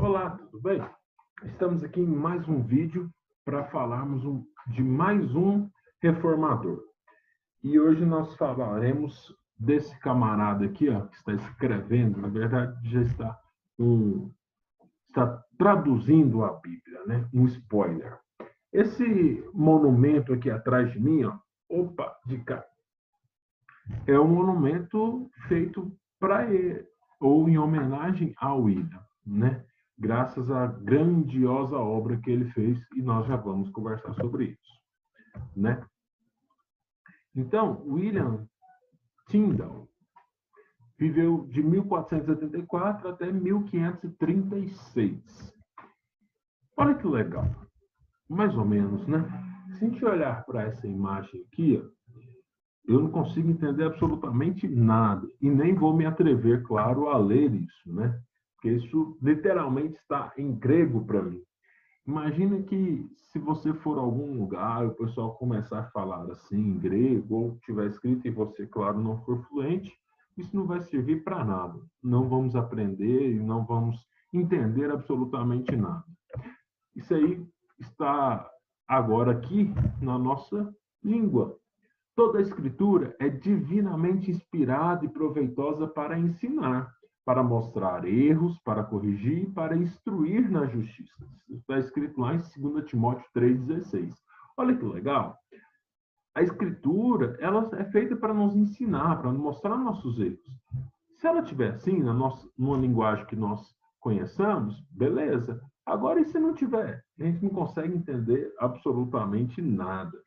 Olá, tudo bem? Estamos aqui em mais um vídeo para falarmos de mais um reformador. E hoje nós falaremos desse camarada aqui, ó, que está escrevendo, na verdade já está traduzindo a Bíblia, né? Um spoiler. Esse monumento aqui atrás de mim, ó, opa, de cá, é um monumento feito para ele, ou em homenagem a William, né? Graças à grandiosa obra que ele fez, e nós já vamos conversar sobre isso, né? Então, William Tyndale viveu de 1484 até 1536. Olha que legal, mais ou menos, né? Se a gente olhar para essa imagem aqui, eu não consigo entender absolutamente nada e nem vou me atrever, claro, a ler isso, né? Porque isso literalmente está em grego para mim. Imagina que se você for a algum lugar, o pessoal começar a falar assim em grego ou tiver escrito e você, claro, não for fluente, isso não vai servir para nada. Não vamos aprender e não vamos entender absolutamente nada. Isso aí está agora aqui na nossa língua. Toda a escritura é divinamente inspirada e proveitosa para ensinar, para mostrar erros, para corrigir e para instruir na justiça. Isso está escrito lá em 2 Timóteo 3,16. Olha que legal. A escritura ela é feita para nos ensinar, para nos mostrar nossos erros. Se ela tiver assim, numa linguagem que nós conheçamos, beleza. Agora, e se não tiver? A gente não consegue entender absolutamente nada.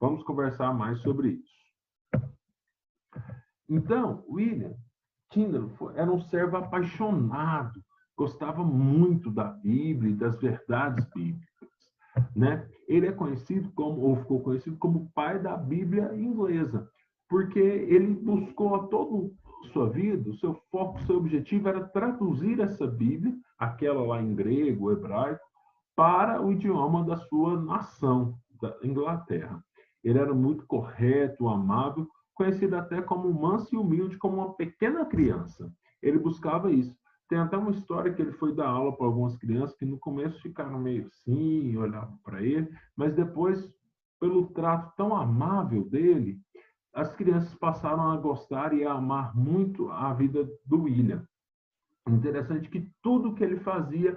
Vamos conversar mais sobre isso. Então, William Tyndale era um servo apaixonado, gostava muito da Bíblia e das verdades bíblicas, né? Ele é conhecido como, ou ficou conhecido como o pai da Bíblia inglesa, porque ele buscou a toda a sua vida, o seu foco, o seu objetivo era traduzir essa Bíblia, aquela lá em grego, hebraico, para o idioma da sua nação, da Inglaterra. Ele era muito correto, amável, conhecido até como manso e humilde, como uma pequena criança. Ele buscava isso. Tem até uma história que ele foi dar aula para algumas crianças que no começo ficaram meio assim, olhavam para ele, mas depois, pelo trato tão amável dele, as crianças passaram a gostar e a amar muito a vida do William. Interessante que tudo que ele fazia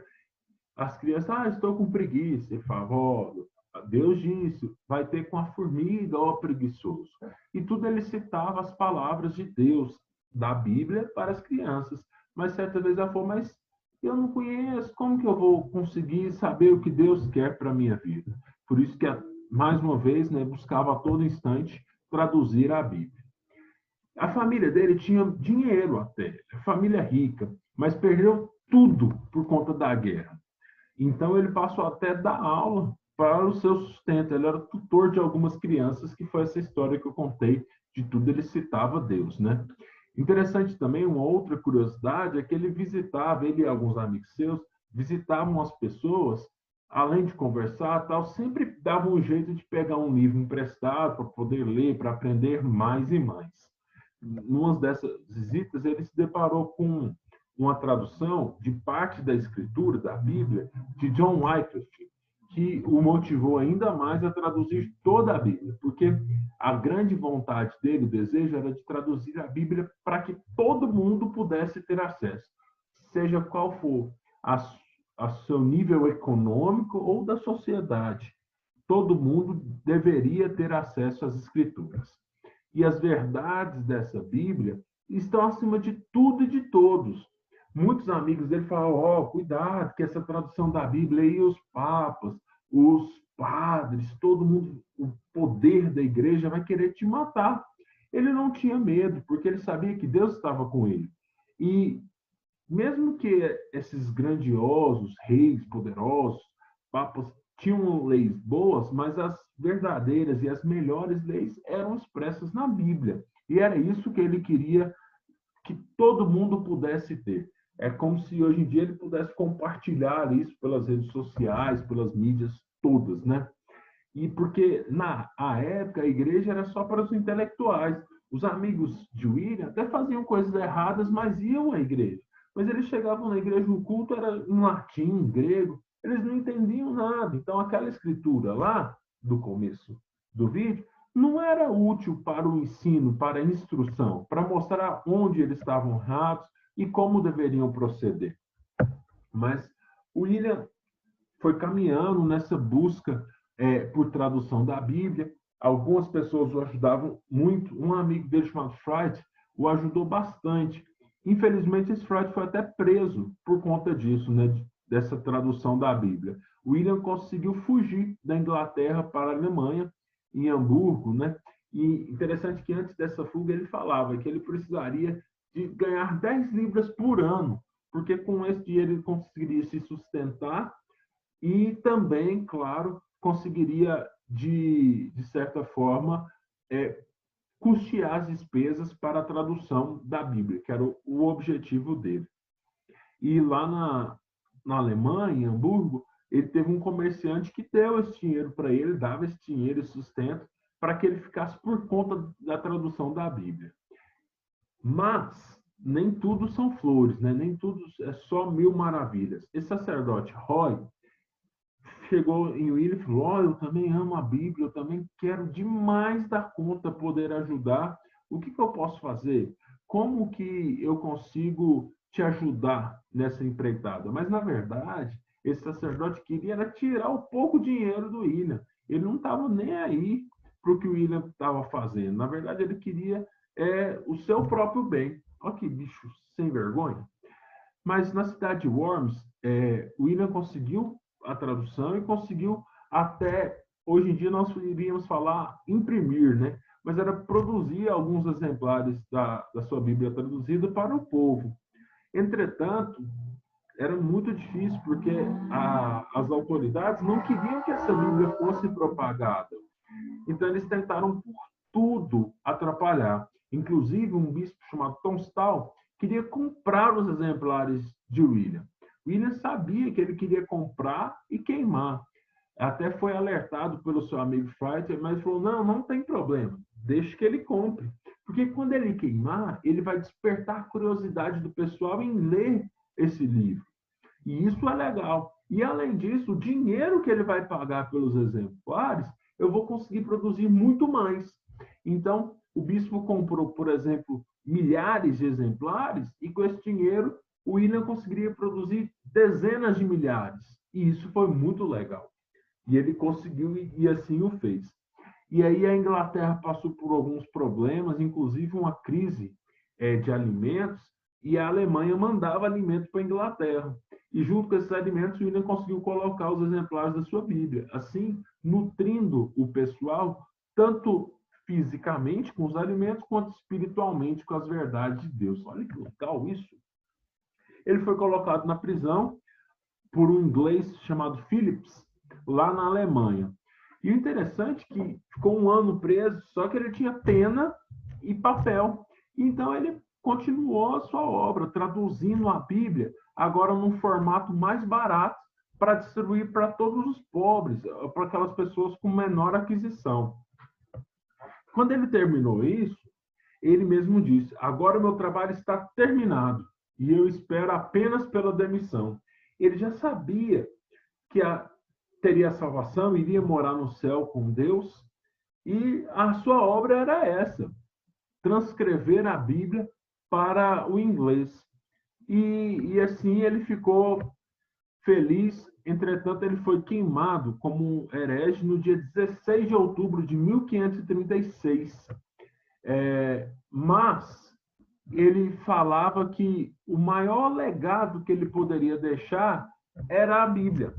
as crianças, estou com preguiça. Ele falava, Deus disse, vai ter com a formiga, ó preguiçoso. E tudo ele citava as palavras de Deus, da Bíblia, para as crianças. Mas certa vez ela falou, mas eu não conheço, como que eu vou conseguir saber o que Deus quer para a minha vida? Por isso que, mais uma vez, né, buscava a todo instante traduzir a Bíblia. A família dele tinha dinheiro até, família rica, mas perdeu tudo por conta da guerra. Então, ele passou até a dar aula para o seu sustento. Ele era tutor de algumas crianças, que foi essa história que eu contei, de tudo ele citava Deus, né? Interessante também, uma outra curiosidade, é que ele visitava, ele e alguns amigos seus, visitavam as pessoas, além de conversar, tal, sempre davam um jeito de pegar um livro emprestado para poder ler, para aprender mais e mais. Numa dessas visitas, ele se deparou com uma tradução de parte da escritura da Bíblia de John Wycliffe, que o motivou ainda mais a traduzir toda a Bíblia, porque a grande vontade dele, o desejo, era de traduzir a Bíblia para que todo mundo pudesse ter acesso, seja qual for a seu nível econômico ou da sociedade. Todo mundo deveria ter acesso às escrituras. E as verdades dessa Bíblia estão acima de tudo e de todos. Muitos amigos dele falam, cuidado, que essa tradução da Bíblia aí, os papas, os padres, todo mundo, o poder da igreja vai querer te matar. Ele não tinha medo, porque ele sabia que Deus estava com ele. E mesmo que esses grandiosos reis poderosos, papas, tinham leis boas, mas as verdadeiras e as melhores leis eram expressas na Bíblia. E era isso que ele queria que todo mundo pudesse ter. É como se hoje em dia ele pudesse compartilhar isso pelas redes sociais, pelas mídias todas, né? E porque na época a igreja era só para os intelectuais. Os amigos de William até faziam coisas erradas, mas iam à igreja. mas eles chegavam na igreja, o culto era em latim, em grego, eles não entendiam nada. Então, aquela escritura lá, do começo do vídeo, não era útil para o ensino, para a instrução, para mostrar onde eles estavam errados e como deveriam proceder. Mas o William foi caminhando nessa busca por tradução da Bíblia. Algumas pessoas o ajudavam muito. Um amigo dele chamado Fright o ajudou bastante. Infelizmente, esse Fright foi até preso por conta disso, né, dessa tradução da Bíblia. William conseguiu fugir da Inglaterra para a Alemanha, em Hamburgo, né? E interessante que antes dessa fuga ele falava que ele precisaria de ganhar 10 libras por ano, porque com esse dinheiro ele conseguiria se sustentar e também, claro, conseguiria, de certa forma, custear as despesas para a tradução da Bíblia, que era o objetivo dele. E lá na Alemanha, em Hamburgo, ele teve um comerciante que deu esse dinheiro para ele, dava esse dinheiro e sustento para que ele ficasse por conta da tradução da Bíblia. Mas nem tudo são flores, né? Nem tudo é só mil maravilhas. Esse sacerdote Roy chegou em William e falou: oh, eu também amo a Bíblia, eu também quero demais dar conta, poder ajudar. O que eu posso fazer? Como que eu consigo te ajudar nessa empreitada? Mas, na verdade, esse sacerdote queria era tirar o pouco dinheiro do William. Ele não estava nem aí para o que o William estava fazendo. Na verdade, ele queria o seu próprio bem. Olha que bicho sem vergonha. Mas na cidade de Worms, o William conseguiu a tradução e conseguiu até, hoje em dia nós iríamos falar imprimir, né? Mas era produzir alguns exemplares da sua Bíblia traduzida para o povo. Entretanto, era muito difícil porque as autoridades não queriam que essa Bíblia fosse propagada. Então eles tentaram por tudo atrapalhar. Inclusive um bispo chamado Tom Stahl queria comprar os exemplares de William. William sabia que ele queria comprar e queimar. Até foi alertado pelo seu amigo Fright, mas falou: não tem problema, deixe que ele compre. Porque quando ele queimar, ele vai despertar a curiosidade do pessoal em ler esse livro. E isso é legal. E, além disso, o dinheiro que ele vai pagar pelos exemplares, eu vou conseguir produzir muito mais. Então, o bispo comprou, por exemplo, milhares de exemplares e, com esse dinheiro, o William conseguiria produzir dezenas de milhares. E isso foi muito legal. E ele conseguiu e assim o fez. E aí a Inglaterra passou por alguns problemas, inclusive uma crise de alimentos, e a Alemanha mandava alimentos para a Inglaterra. E junto com esses alimentos, o William conseguiu colocar os exemplares da sua Bíblia, assim nutrindo o pessoal, tanto fisicamente com os alimentos, quanto espiritualmente com as verdades de Deus. Olha que legal isso. Ele foi colocado na prisão por um inglês chamado Phillips, lá na Alemanha. E o interessante é que ficou um ano preso, só que ele tinha pena e papel. Então ele continuou a sua obra, traduzindo a Bíblia, agora num formato mais barato, para distribuir para todos os pobres, para aquelas pessoas com menor aquisição. Quando ele terminou isso, ele mesmo disse: agora o meu trabalho está terminado e eu espero apenas pela demissão. Ele já sabia que teria a salvação, iria morar no céu com Deus, e a sua obra era essa: transcrever a Bíblia para o inglês. E assim ele ficou feliz. Entretanto, ele foi queimado como herege no dia 16 de outubro de 1536. Mas ele falava que o maior legado que ele poderia deixar era a Bíblia.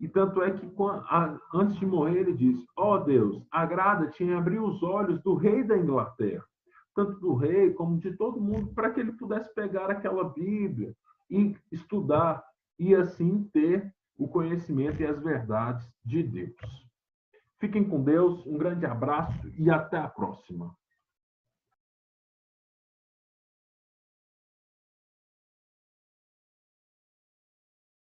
E tanto é que, antes de morrer, ele disse: ó Deus, agrada-te em abrir os olhos do rei da Inglaterra, tanto do rei como de todo mundo, para que ele pudesse pegar aquela Bíblia e estudar, e assim ter o conhecimento e as verdades de Deus. Fiquem com Deus, um grande abraço e até a próxima.